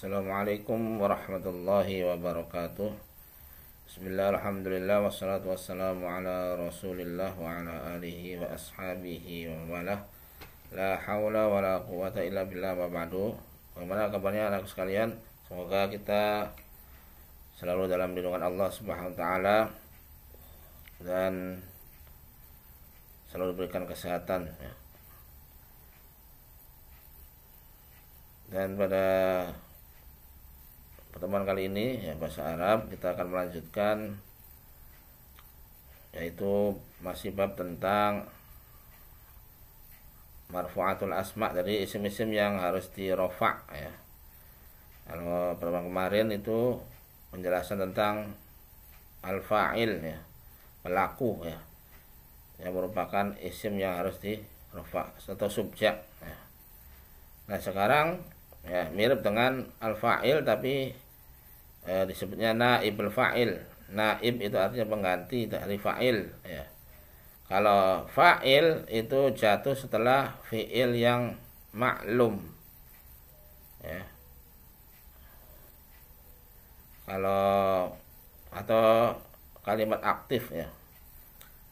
Assalamualaikum warahmatullahi wabarakatuh. Bismillah, alhamdulillah, wassalatu wassalamu ala rasulillah wa ala alihi wa ashabihi wa wala. La hawla wa la quwata illa billah wa ba'du. Bagaimana kabarnya anak sekalian? Semoga kita selalu dalam lindungan Allah subhanahu wa ta'ala dan selalu diberikan kesehatan ya. Dan pada pertemuan kali ini ya bahasa Arab kita akan melanjutkan, yaitu masih bab tentang marfu'atul asma, dari isim-isim yang harus dirofa ya. Kalau pertemuan kemarin itu penjelasan tentang al-fa'il ya, pelaku ya, yang merupakan isim yang harus dirofa atau subjek ya. Nah sekarang ya mirip dengan al-fa'il tapi disebutnya naibul fa'il. Naib itu artinya pengganti dari fa'il ya. Kalau fa'il itu jatuh setelah fi'il yang maklum ya. Kalau atau kalimat aktif ya.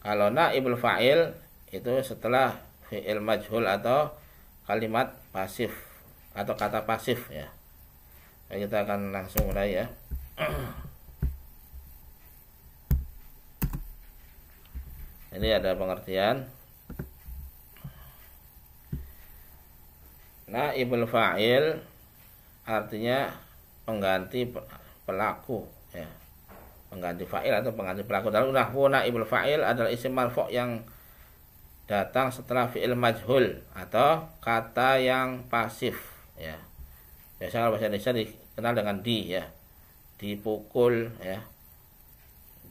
Kalau naibul fa'il itu setelah fi'il majhul atau kalimat pasif atau kata pasif ya. Kita akan langsung mulai ya. Ini ada pengertian. Naibul fa'il artinya pengganti pelaku ya. Pengganti fa'il atau pengganti pelaku. Dalam nahwu naibul fa'il adalah isim marfu' yang datang setelah fi'il majhul atau kata yang pasif ya. Biasa kalau bahasa Indonesia dikenal dengan di ya. Dipukul ya.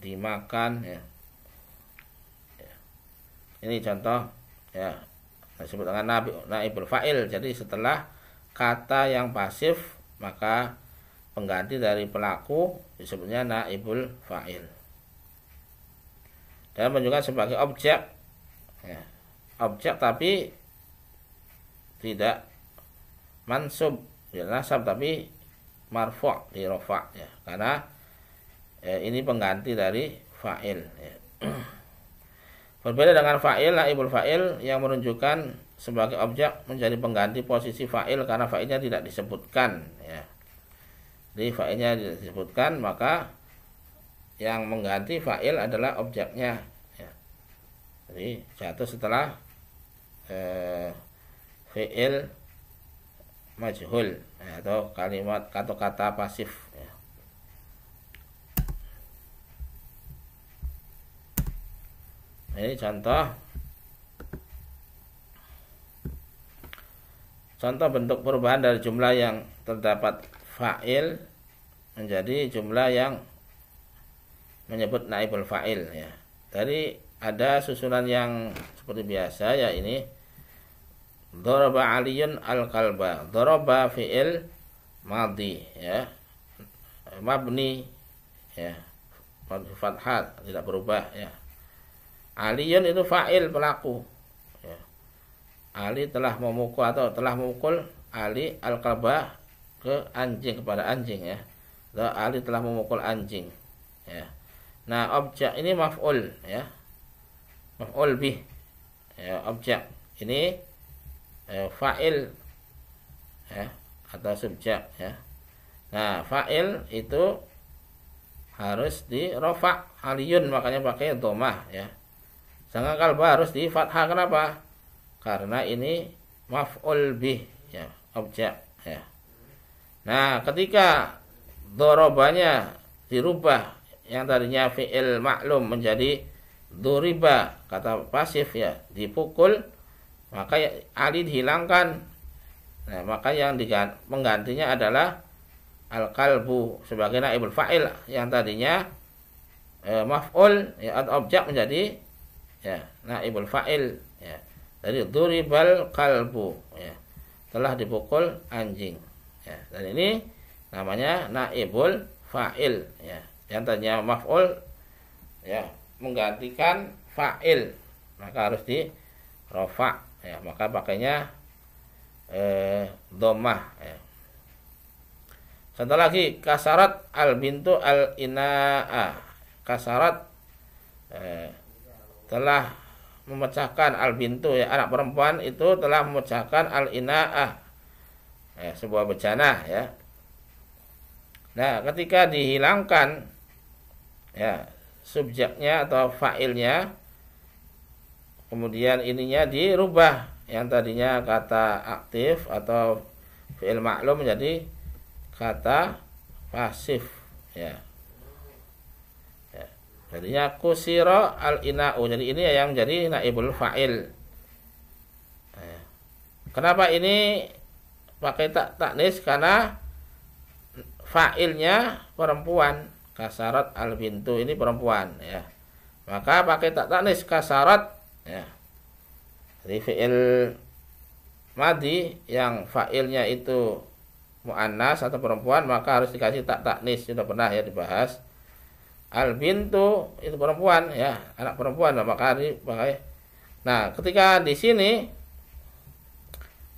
Dimakan ya. Ini contoh ya, disebut dengan naibul fa'il. Jadi setelah kata yang pasif maka pengganti dari pelaku disebutnya naibul fa'il. Dan menunjukkan sebagai objek ya. Objek tapi tidak mansub ya, nasab tapi marfu' di rofa ya, karena ini pengganti dari fa'il ya. Berbeda dengan fa'il, naibul fa'il yang menunjukkan sebagai objek menjadi pengganti posisi fa'il karena fa'ilnya tidak disebutkan ya. Jadi fa'ilnya disebutkan, maka yang mengganti fa'il adalah objeknya ya. Jadi jatuh setelah fi'il majhul ya, atau kalimat atau kata pasif ya. Ini contoh bentuk perubahan dari jumlah yang terdapat fa'il menjadi jumlah yang menyebut naibul fa'il ya. Dari ada susunan yang seperti biasa ya, ini daraba aliyun al-kalba. Daraba fi'il madhi ya, mabni ya, fathah tidak berubah ya. Aliyun itu fa'il pelaku ya. Ali telah memukul atau telah memukul Ali al-kalba ke anjing, kepada anjing ya. Ali telah memukul anjing ya. Nah objek ini maf'ul ya, maf'ul bih ya, objek ini fa'il ya, atau subjek ya. Nah fa'il itu harus di rofa aliyun, makanya pakai dhammah ya. Sedangkan kalba harus di fathah. Kenapa? Karena ini maf'ul bih ya, objek ya. Nah ketika dorobanya dirubah, yang tadinya fi'il maklum menjadi duriba, kata pasif ya, dipukul, maka ali dihilangkan. Nah maka yang menggantinya adalah al-kalbu sebagai naibul fa'il, yang tadinya maf'ul ya, atau objek menjadi ya naibul fa'il ya. Dari duribal kalbu ya, telah dipukul anjing ya. Dan ini namanya naibul fa'il ya, yang tadinya maf'ul ya menggantikan fa'il, maka harus di rofa ya, maka pakainya dhammah ya. Contoh lagi, kasarat al bintu al inaa. Kasarat telah memecahkan al bintu, ya, anak perempuan itu telah memecahkan al inaa, sebuah bejana, ya. Nah, ketika dihilangkan, ya, subjeknya atau fa'ilnya, kemudian ininya dirubah, yang tadinya kata aktif atau fi'il maklum menjadi kata pasif, ya. Jadinya kusiro al ina'u. Jadi ini yang jadi naibul fa'il. Kenapa ini pakai taknis? Karena fa'ilnya perempuan. Kasarat al bintu ini perempuan, ya. Maka pakai taknis kasarat, ya. Jadi fi'il madi yang fa'ilnya itu mu'annas atau perempuan, maka harus dikasih taknis. Sudah pernah, ya, dibahas. Al bintu itu perempuan, ya, anak perempuan, maka dipakai. Nah, ketika di sini,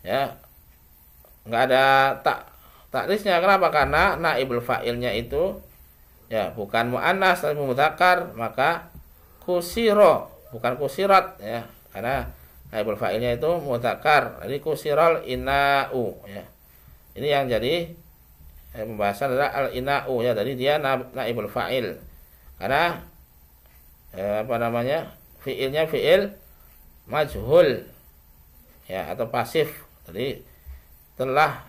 ya, nggak ada taknisnya. Kenapa? Karena naibul fa'ilnya itu, ya, bukan mu'annas tapi mudzakkar, maka kusiro, bukan kusirat, ya, karena naibul fa'ilnya itu mudzakkar. Jadi kusirol ina'u, ya. Ini yang jadi pembahasan adalah al ina'u, ya, jadi dia naibul fa'il. Karena fiilnya fiil majhul, ya, atau pasif. Jadi telah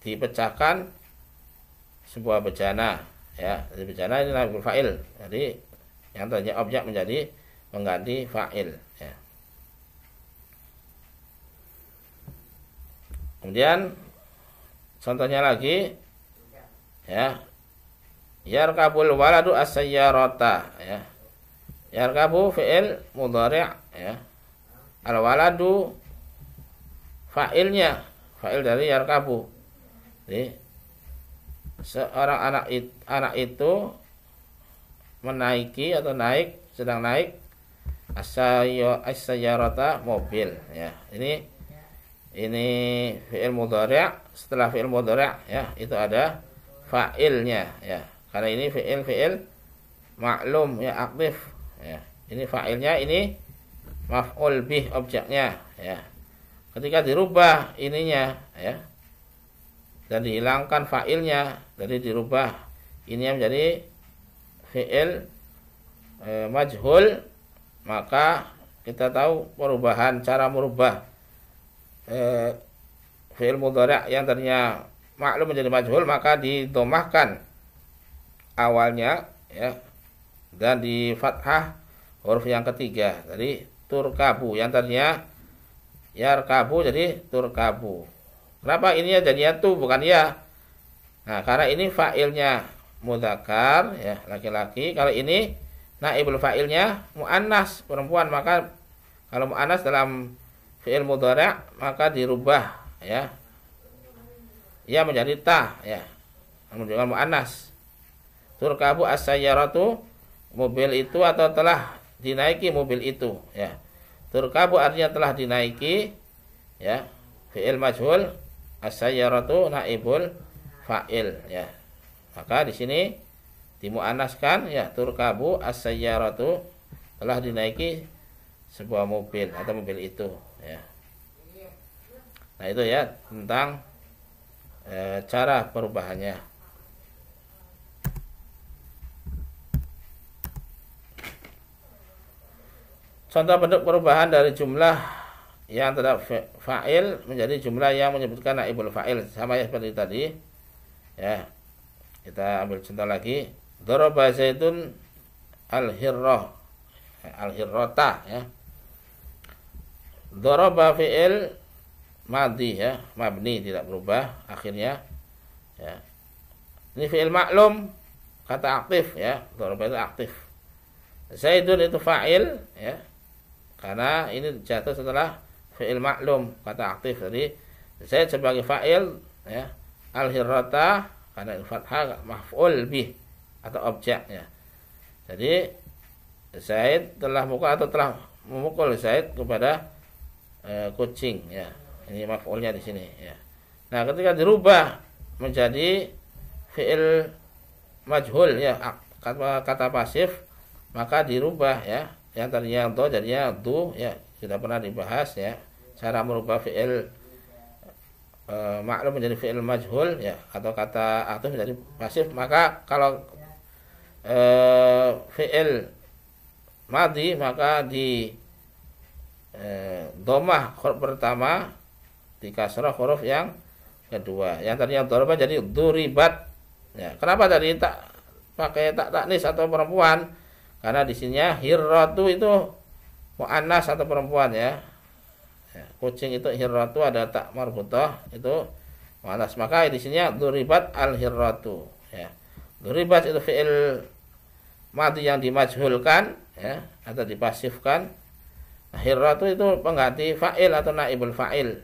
dipecahkan sebuah bejana, ya. Jadi bejana ini naibul fa'il. Jadi yang tadinya objek menjadi pengganti fa'il, ya. Kemudian contohnya lagi, ya, yarkabul waladu as-sayyarata, ya. Yarkabu fi'il mudhari', ya. Al waladu fa'ilnya, fa'il dari yarkabu. Jadi seorang anak itu menaiki atau naik, sedang naik as-sayyarata, mobil, ya. Ini fi'il mudhari'. Setelah fi'il mudhari', ya, itu ada fa'ilnya, ya. Karena ini fi'il maklum, ya, aktif, ya. Ini fa'ilnya, ini maf'ul bih, objeknya, ya. Ketika dirubah ininya, ya, dan dihilangkan fa'ilnya, jadi dirubah ini menjadi fi'il majhul, maka kita tahu cara merubah fi'il mudhari' yang tadinya maklum menjadi majhul, maka didomahkan awalnya, ya, dan di fathah huruf yang ketiga. Jadi turkabu, yang tadinya yarkabu jadi turkabu. Kenapa ini jadinya tu bukan ya? Nah, karena ini fa'ilnya mudzakkar, ya, laki-laki. Kalau ini naibul fa'ilnya muannas, perempuan, maka kalau muannas dalam fi'il mudhari' maka dirubah, ya, ya, menjadi ta, ya, menunjukkan muannas. Turkabu as-sayyaratu, mobil itu atau telah dinaiki mobil itu, ya. Turkabu artinya telah dinaiki, ya, fi'il majhul, as-sayyaratu naibul fa'il, ya. Maka di sini dimuannaskan, ya, turkabu as-sayyaratu, telah dinaiki sebuah mobil atau mobil itu, ya. Nah, itu, ya, tentang cara perubahannya. Contoh bentuk perubahan dari jumlah yang terhadap fa'il menjadi jumlah yang menyebutkan naibul fa'il, sama ya seperti tadi, ya. Kita ambil contoh lagi, daraba zaidun al-hirrata, ya. Daraba fi'il madhi, ya, mabni, tidak berubah akhirnya, ya. Ini fi'il maklum, kata aktif, ya. Daraba itu aktif. Zaidun itu fa'il, ya, karena ini jatuh setelah fi'il maklum, kata aktif. Jadi Zaid sebagai fa'il, ya, al-hirrata karena fathah maf'ul bih atau objek, ya. Jadi Zaid telah memukul Zaid kepada kucing, ya. Ini maf'ulnya di sini, ya. Nah, ketika dirubah menjadi fi'il majhul ya, kata pasif, maka dirubah ya. Yang tadinya do jadinya du ya, sudah pernah dibahas ya. Cara merubah fi'il maklum menjadi fi'il majhul ya, atau kata atuf menjadi pasif. Maka kalau fi'il madhi maka di domah huruf pertama, di kasrah huruf yang kedua. Yang tadinya dorba jadi duribat ya. Kenapa tadi tak pakai tak taknis atau perempuan? Karena di sininya hirratu itu muannas atau perempuan ya. Kucing itu hirratu, ada tak marbutah itu muannas. Maka di sininya duribat al hirratu ya. Duribat itu fi'il madhi yang dimajhulkan ya, atau dipasifkan. Hirratu itu pengganti fa'il atau naibul fa'il.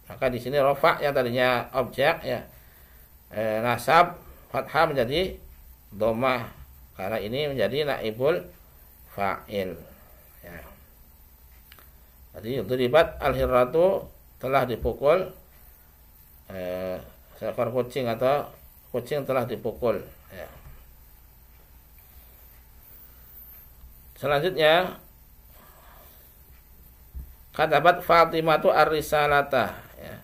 Maka di sini rafa yang tadinya objek ya, nasab fathah menjadi dhammah karena ini menjadi naibul fa'il ya. Jadi duribat al-hirratu, telah dipukul seekor kucing atau kucing telah dipukul ya. Selanjutnya katabat Fatimatu ar-risalata ya.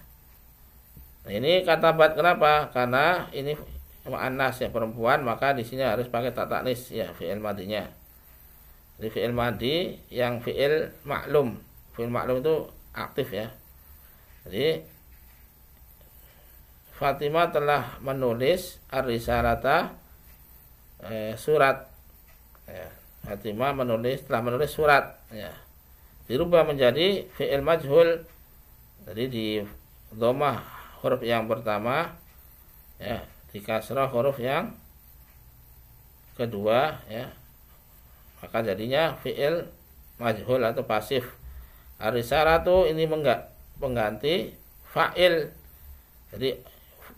Nah, ini katabat kenapa? Karena ini muannas ya, perempuan, maka di sini harus pakai tak taknis ya fi'il madhinya. Jadi fi'il madhi yang fi'il maklum. Fi'il maklum itu aktif ya. Jadi Fatimah telah menulis ar-risalata surat ya. Fatimah telah menulis surat ya. Dirubah menjadi fi'il majhul. Jadi di dhammah huruf yang pertama ya, di kasrah huruf yang kedua ya. Maka jadinya fi'il majhul atau pasif. Ar-risalatu ini mengganti fa'il. Jadi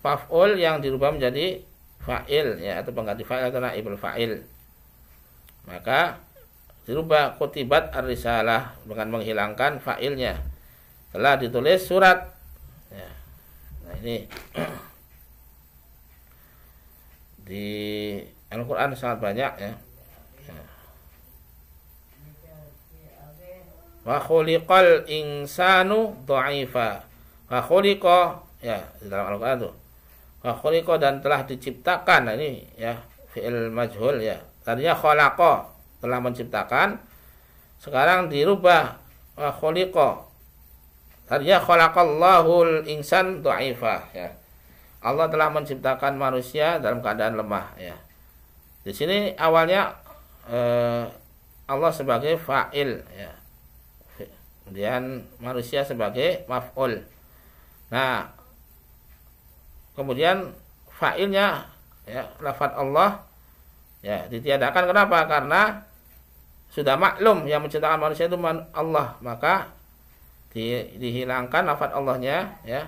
maf'ul yang dirubah menjadi fa'il ya, atau pengganti fa'il atau naibul fa'il. Maka dirubah kutibat ar-risalah dengan menghilangkan fa'ilnya. Telah ditulis surat ya. Nah ini di Al-Quran sangat banyak ya. Wa khuliqal insanu dha'ifa. Wa khuliqa ya, di dalam Al-Quran tuh. Wa khuliqa, dan telah diciptakan. Nah ini ya fi'il majhul ya. Tadinya khalaqa, telah menciptakan, sekarang dirubah khuliqa. Tadinya khalaqallahul insan dha'ifa ya. Allah telah menciptakan manusia dalam keadaan lemah ya. Di sini awalnya Allah sebagai fa'il ya. Kemudian manusia sebagai maf'ul. Nah, kemudian fa'ilnya ya, lafaz Allah ya ditiadakan. Kenapa? Karena sudah maklum yang menciptakan manusia itu Allah, maka dihilangkan lafaz Allahnya ya.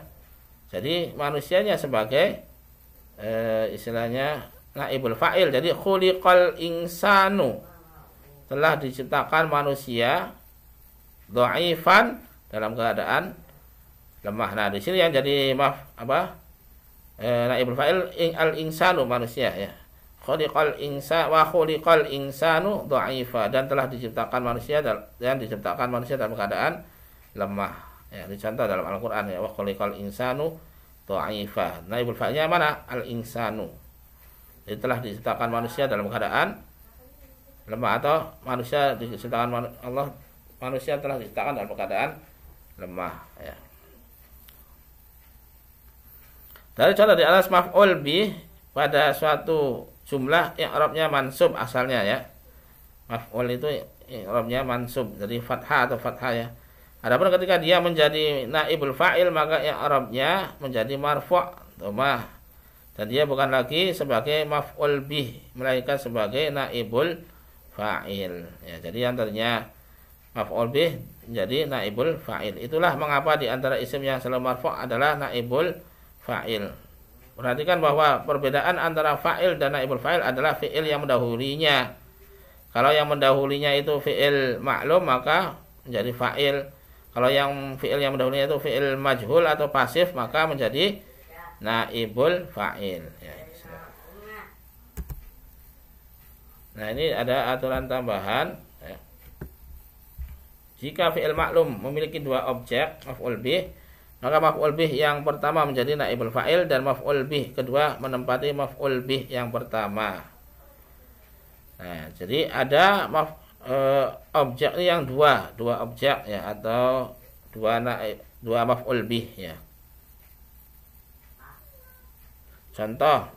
Jadi manusianya sebagai istilahnya naibul fa'il. Jadi khuliqal insanu, telah diciptakan manusia dhaifan, dalam keadaan lemah. Nah, di sini yang jadi naibul fa'il al insanu, manusia ya. Khuliqal insanu dha'ifa, dan telah diciptakan manusia dalam keadaan lemah ya. Dicontoh dalam Al-Qur'an ya, wa khuliqal insanu dha'ifa. Naibul fa'ilnya mana? Al insanu. Jadi telah diciptakan manusia dalam keadaan lemah, atau manusia diciptakan Allah, manusia telah diciptakan dalam keadaan lemah ya. Dari contoh di atas, maf'ul bih pada suatu jumlah i'rabnya mansub asalnya ya. Maf'ul itu i'rabnya mansub, jadi fathah atau fathah ya. Adapun ketika dia menjadi naibul fa'il, maka i'rabnya menjadi marfu' dhammah, dan dia bukan lagi sebagai maf'ul bih, melainkan sebagai naibul fa'il ya. Jadi yang tadinya maf'ul bih menjadi naibul fa'il. Itulah mengapa di antara isim yang selalu marfu' adalah naibul fa'il. Perhatikan bahwa perbedaan antara fa'il dan naibul fa'il adalah fi'il yang mendahulunya. Kalau yang mendahulunya itu fi'il maklum, maka menjadi fa'il. Kalau yang fi'il yang mendahulunya itu fi'il majhul atau pasif, maka menjadi naibul fa'il ya. Nah, ini ada aturan tambahan ya. Jika fi'il maklum memiliki dua objek maf'ul bih, maka maf'ul bih yang pertama menjadi naibul fa'il dan maf'ul bih kedua menempati maf'ul bih yang pertama. Nah, jadi ada objek yang dua objek ya, atau dua maf'ul bih ya. Contoh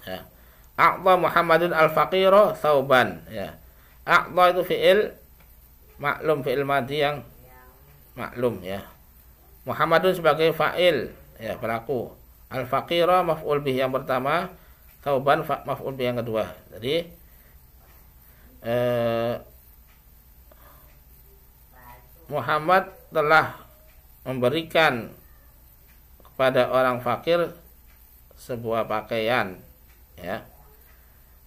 ya. A'ta Muhammadun al-faqiru thawban ya. A'ta itu fi'il maklum, fi'il madhi yang maklum ya. Muhammadun sebagai fa'il ya, pelaku. Al-faqiru maf'ul bih yang pertama, thawban maf'ul bih yang kedua. Jadi Muhammad telah memberikan kepada orang fakir sebuah pakaian ya.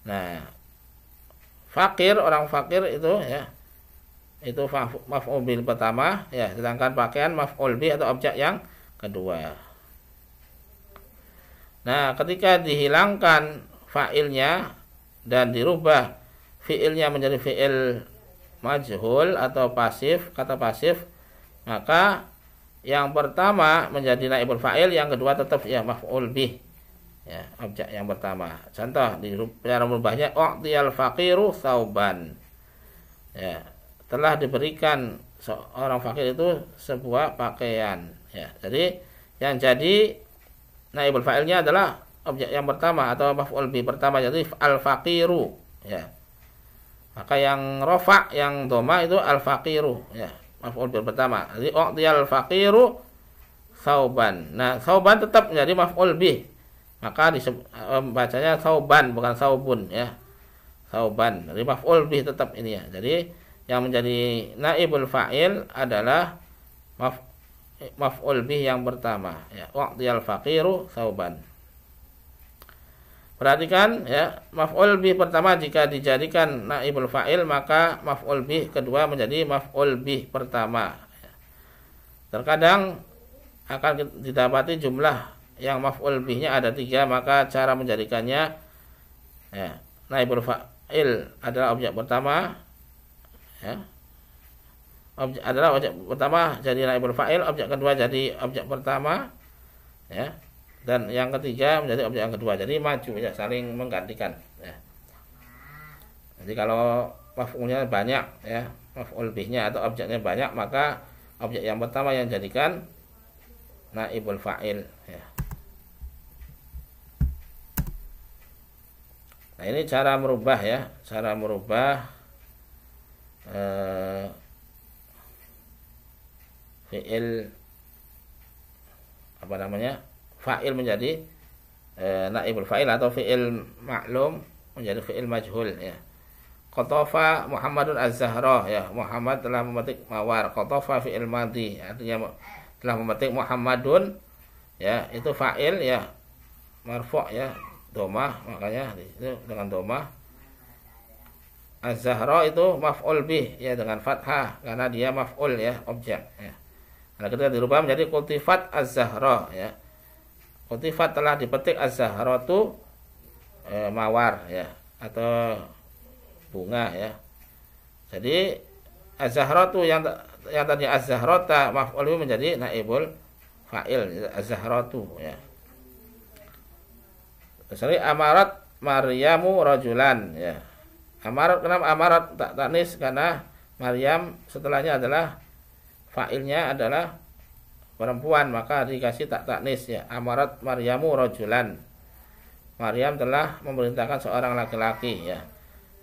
Nah, fakir, orang fakir itu ya, itu maf'ul bih pertama ya, sedangkan pakaian maf'ul bih atau objek yang kedua. Nah, ketika dihilangkan fa'ilnya dan dirubah fi'ilnya menjadi fi'il majhul atau pasif, kata pasif, maka yang pertama menjadi naibul fa'il, yang kedua tetap ya maf'ul bih ya, objek yang pertama. Contoh di cara merubahnya, u'tiyal faqiru thawban ya, telah diberikan seorang fakir itu sebuah pakaian ya. Jadi yang jadi naibul fa'ilnya adalah objek yang pertama atau maf'ul bih pertama, jadi al faqiru ya. Maka yang rofa, yang doma itu al faqiru ya, maf'ul bih pertama. Jadi u'tiyal faqiru thawban. Nah, thawban tetap menjadi maf'ul bih, maka bacanya thawban bukan thawbun ya, thawban. Jadi maf'ul bih tetap ini ya. Jadi yang menjadi naibul fa'il adalah maf'ul bih yang pertama ya, u'tiyal faqiru thawban. Perhatikan ya, maf'ul bih pertama jika dijadikan naibul fa'il, maka maf'ul bih kedua menjadi maf'ul bih pertama ya. Terkadang akan didapati jumlah yang maf'ul bihnya ada 3, maka cara menjadikannya ya, naibul fa'il adalah objek pertama ya. Objek pertama jadi naibul fa'il, objek kedua jadi objek pertama ya, dan yang ketiga menjadi objek yang kedua. Jadi maju ya, saling menggantikan ya. Jadi kalau maf'ulnya banyak ya, maf'ul bihnya atau objeknya banyak, maka objek yang pertama yang jadikan naibul fa'il ya. Nah, ini cara merubah ya, cara merubah fi'il apa namanya, fa'il menjadi naibul fa'il atau fi'il maklum menjadi fi'il majhul ya. Qatafa Muhammadun az-Zahra ya, Muhammad telah memetik mawar. Qatafa fi'il madhi, artinya telah memetik Muhammadun ya, itu fa'il ya, marfu' ya, domah, makanya itu dengan domah. Az-Zahra itu maf'ul bih ya, dengan fathah karena dia maf'ul ya, objek ya. Nah, ketika dirubah menjadi qutifat az-Zahra ya, qutifat telah dipetik az-Zahra itu mawar ya, atau bunga ya. Jadi az-Zahra itu yang tadi az-Zahra ta maf'ul bih menjadi naibul fa'il az-Zahra itu ya. Misalnya amarat Maryamu rajulan ya. Amarat, kenapa amarat tak tanis? Karena Maryam setelahnya adalah fa'ilnya adalah perempuan, maka dikasih tak tanis ya. Amarat Maryamu rajulan. Maryam telah memerintahkan seorang laki-laki ya.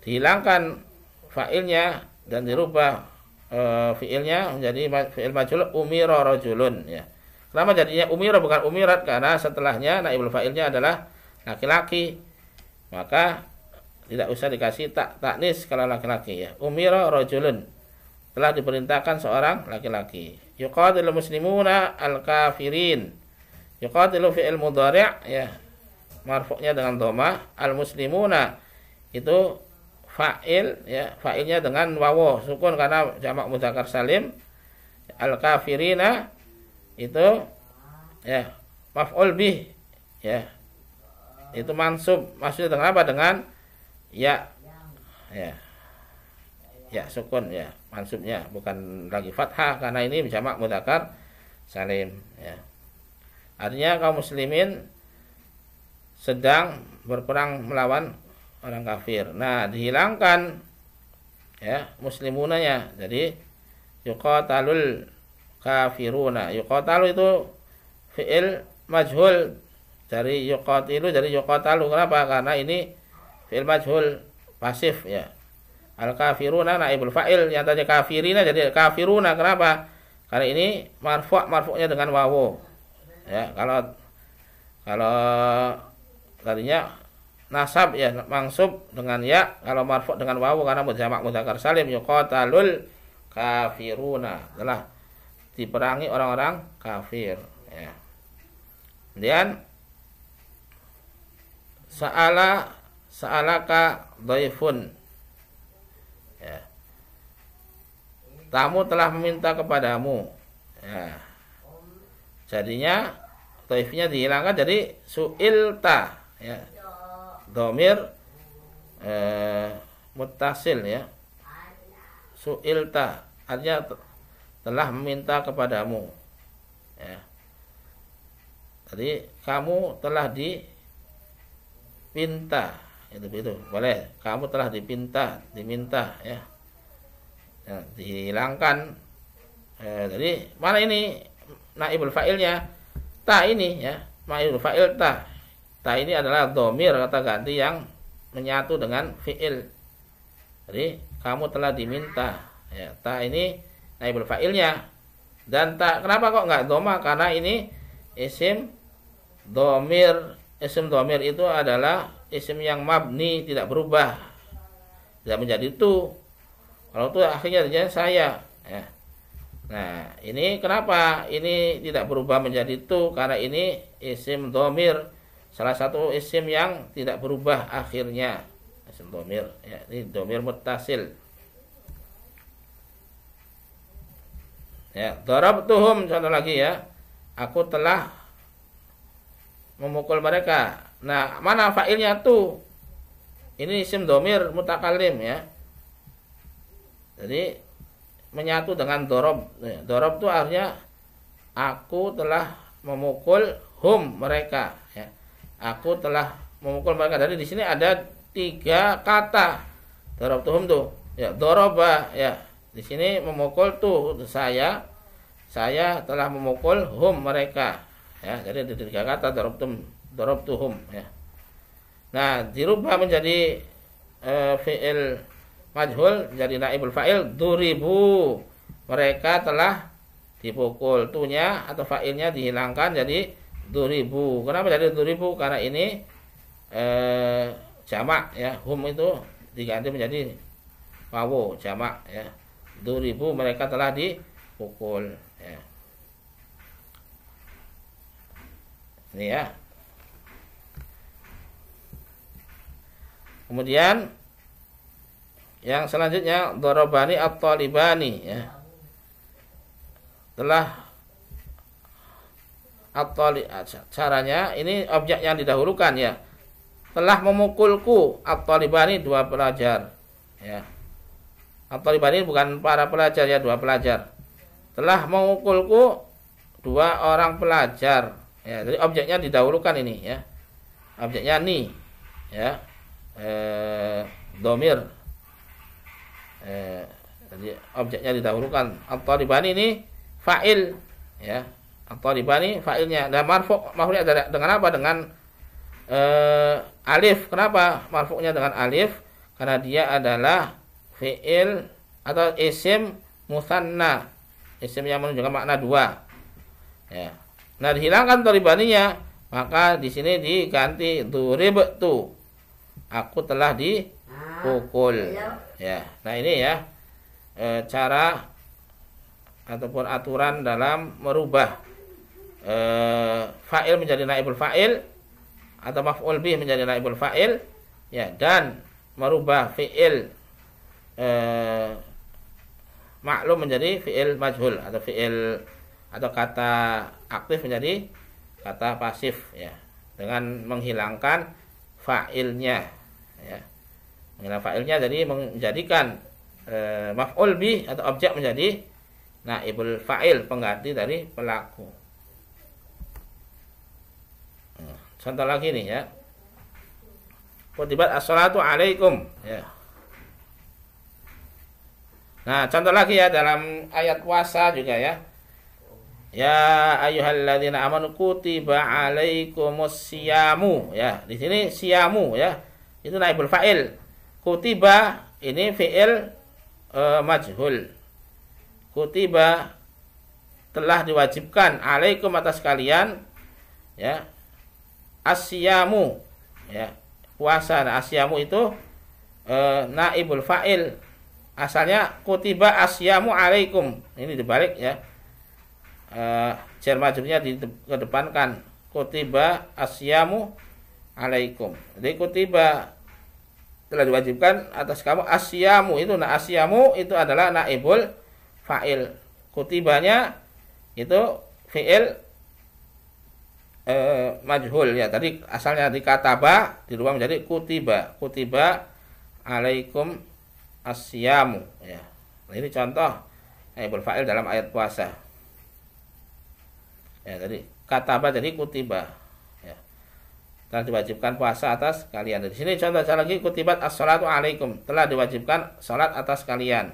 Dihilangkan fa'ilnya dan dirubah fi'ilnya menjadi fi'il majhul, umira rajulun ya. Kenapa jadinya umira bukan umirat? Karena setelahnya naibul fa'ilnya adalah laki-laki, maka tidak usah dikasih tak taknis kalau laki-laki ya. Umira rajulun, telah diperintahkan seorang laki-laki. Yuqatilul muslimuna al-kafirin. Yuqatilu fi'il mudhari' ya, marfu'nya dengan dhamma. Al-muslimuna itu fa'il ya, fa'ilnya dengan wawu sukun karena jamak mudzakkar salim. Al-kafirina itu ya maf'ul bih ya, itu mansub, maksudnya dengan apa? Dengan ya ya. Ya sukun ya mansubnya, bukan lagi fathah karena ini jamak mudzakkar salim ya. Artinya kaum muslimin sedang berperang melawan orang kafir. Nah, dihilangkan ya muslimunanya. Jadi yuqatalul kafiruna. Yuqatalu itu fi'il majhul dari yuqatilu, dari yuqatalu. Kenapa? Karena ini fi'il majhul pasif ya. Al kafiruna naibul fa'il, yang tadi kafirina jadi kafiruna. Kenapa? Karena ini marfu'nya dengan wawu. Ya, kalau tadinya nasab ya mansub dengan ya, kalau marfu' dengan wawu karena jamak mudzakkar salim. Yuqatalul kafiruna, telah diperangi orang-orang kafir ya. Kemudian sa'alaka dhaifun ya. Tamu telah meminta kepadamu ya. Jadinya dhaifnya dihilangkan jadi su'ilta ya. Dhamir muttasil ya. Su'ilta artinya telah meminta kepadamu ya. Jadi kamu telah dipinta, itu boleh. Kamu telah diminta ya. Ya, dihilangkan. Jadi mana ini naibul fa'ilnya? Ta ini ya, naibul fa'il ta. Ta ini adalah dhamir kata ganti yang menyatu dengan fi'il. Jadi kamu telah diminta. Ya, ta ini naibul fa'ilnya. Dan ta kenapa kok enggak dhamma? Karena ini isim dhamir. Isim dhamir itu adalah isim yang mabni, tidak berubah, tidak menjadi tu. Kalau tu akhirnya jadi saya ya. Nah ini kenapa ini tidak berubah menjadi tu? Karena ini isim dhamir, salah satu isim yang tidak berubah akhirnya, isim dhamir ya. Ini dhamir muttasil ya. Darabtuhum, contoh lagi ya, aku telah memukul mereka. Nah, mana fa'ilnya tu? Ini isim dhamir mutakallim ya. Jadi menyatu dengan dorob. Dorob itu artinya aku telah memukul hum, mereka ya. Aku telah memukul mereka. Jadi di sini ada 3 kata. Dorob tuhum tuh ya, doroba ya. Di sini memukul tuh saya telah memukul hum, mereka ya. Jadi ada 3 kata dorob tuhum ya. Nah, dirubah menjadi fi'il majhul, jadi naibul fa'il. Duribu, mereka telah dipukul. Tunya atau fa'ilnya dihilangkan jadi duribu. Kenapa jadi duribu? Karena ini jamak ya. Hum itu diganti menjadi wawu, jamak ya. Duribu, mereka telah dipukul ya. Ini ya. Kemudian yang selanjutnya darabani at-talibani ya. Telah caranya ini objek yang didahulukan ya. Telah memukulku at-talibani, 2 pelajar ya. At-talibani bukan para pelajar ya, 2 pelajar. Telah memukulku 2 orang pelajar ya. Jadi objeknya didahulukan ini ya. Objeknya ni ya. Dhamir. Jadi objeknya didahulukan. At-talibani ini fa'il ya. At-talibani fa'ilnya. Dan marfu'nya dengan apa? Dengan alif. Kenapa marfu'nya dengan alif? Karena dia adalah fi'il atau isim musanna, isim yang menunjukkan makna 2 ya. Nah, dihilangkan talibaninya, maka di sini diganti duribtu, aku telah dipukul ya. Nah ini ya cara ataupun aturan dalam merubah fa'il menjadi naibul fa'il atau maf'ul bih menjadi naibul fa'il ya, dan merubah fi'il maklum menjadi fi'il majhul atau fi'il atau kata aktif menjadi kata pasif ya, dengan menghilangkan fa'ilnya ya. Mengenai fa'ilnya jadi menjadikan maf'ul bih atau objek menjadi naibul fa'il, pengganti dari pelaku. Contoh lagi nih ya. Kutibat as-salatu alaikum ya. Nah, contoh lagi ya dalam ayat puasa juga ya. Ya ayyuhalladzina amanu kutiba alaikumus siyamu ya. Di sini siyamu ya. Itu naibul fa'il. Kutiba ini fi'il majhul. Kutiba telah diwajibkan alaikum atas kalian ya. Asyamu ya. Puasa. Nah, asyamu itu naibul fa'il. Asalnya kutiba asyamu alaikum. Ini dibalik ya. Jar majrurnya dikedepankan. Kutiba asyamu alaikum. Jadi kutiba telah diwajibkan atas kamu asyamu itu. Nah, asyamu itu adalah naibul fa'il. Kutibanya itu fi'il majhul ya. Tadi asalnya di kataba dirubah menjadi kutiba. Kutiba alaikum asyamu ya. Nah, ini contoh naibul fa'il dalam ayat puasa. Ya, tadi kataba jadi kutiba. Ya. Telah diwajibkan puasa atas kalian. Di sini contoh lagi kutibat as-salatu alaikum. Telah diwajibkan salat atas kalian.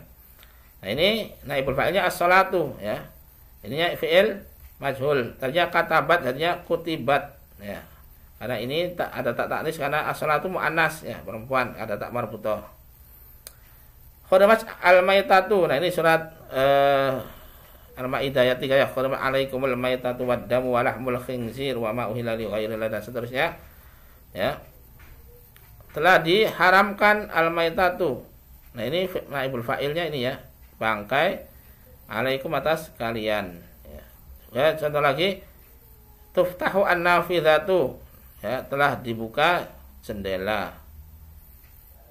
Nah, ini naibul fa'ilnya as-salatu ya. Ininya fi'il majhul. Tadinya katabat, tadinya kutibat ya. Karena ini ada tak taknis karena as-salatu muannas ya, perempuan, ada tak marbutah. Khodamat al-maitatu. Nah, ini surat Al-Maidah ayat 3 ya. Khodamat alaikumul maitatu waddamu wa lahmul khinzir wa ma uhilla li ghairillah dan seterusnya. Ya. Telah diharamkan al-maitatu. Nah, ini naibul fa'ilnya ini ya. Bangkai alaikum atas kalian. Ya, contoh lagi tuftahu an-nafidhatu. Ya, telah dibuka jendela.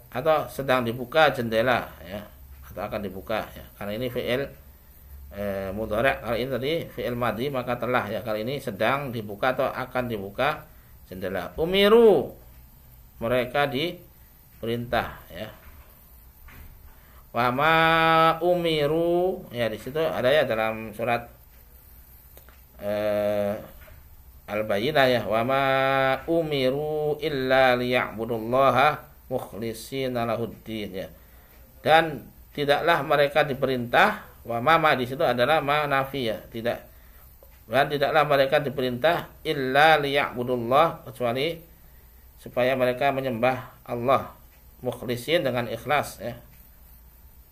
Atau sedang dibuka jendela ya, atau akan dibuka ya. Karena ini fi'il mudhari', kalau ini tadi fi'il madhi maka telah ya. Kali ini sedang dibuka atau akan dibuka jendela. Umiru, mereka diperintah ya. Wa ma umiru ya, di situ ada ya dalam surat Al-Bayyinah ya. Wa ma umiru illa liya'budullaha mukhlishina lahuddin ya. Dan tidaklah mereka diperintah, wa mama di situ adalah ma nafi ya, tidak. Dan tidaklah mereka diperintah illa liya'budullah, kecuali supaya mereka menyembah Allah mukhlishin dengan ikhlas ya.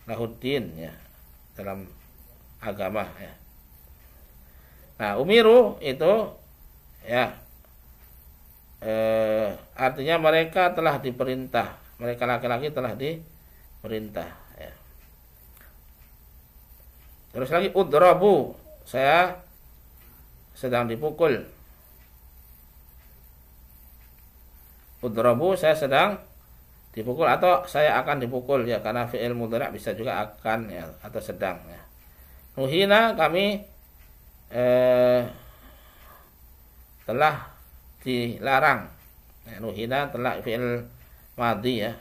Lahuddin ya, dalam agama ya. Nah, umiru itu ya artinya mereka telah diperintah, mereka laki-laki telah diperintah ya. Terus lagi udrabu, saya sedang dipukul. Udrabu, saya sedang dipukul atau saya akan dipukul ya, karena fi'il mudhari' bisa juga akan ya, atau sedang ya. Nuhina, kami telah dilarang ya. Nuhina telah fi'il madhi ya,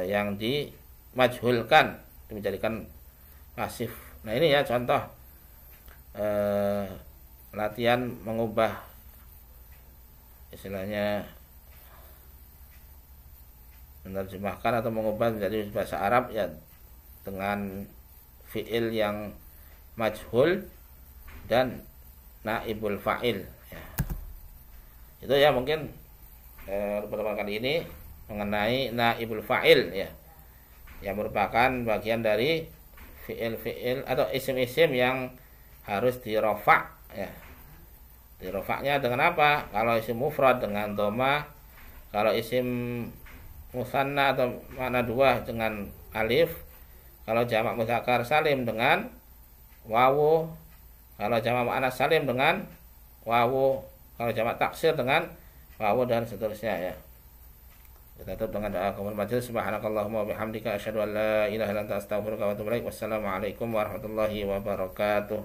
yang dimajhulkan, menjadikan pasif. Nah, ini ya contoh latihan mengubah istilahnya, menerjemahkan atau mengubah menjadi bahasa Arab ya, dengan fi'il yang majhul dan naibul fa'il ya. Itu ya mungkin pertemuan kali ini mengenai naibul fa'il ya, yang merupakan bagian dari fi'il-fi'il atau isim-isim yang harus dirofa ya. Dirofaknya dengan apa? Kalau isim mufrad dengan dhamma, kalau isim musanna atau makna dua dengan alif, kalau jamak mudzakkar salim dengan wawu, kalau jamak muannats salim dengan wawu, kalau jamak taksir dengan wawu dan seterusnya ya. Kita tutup dengan doa kafaratul majelis. Subhanakallahumma wa bihamdika asyhadu an la ilaha illa anta astaghfiruka wa atubu ilaik. Wassalamualaikum warahmatullahi wabarakatuh.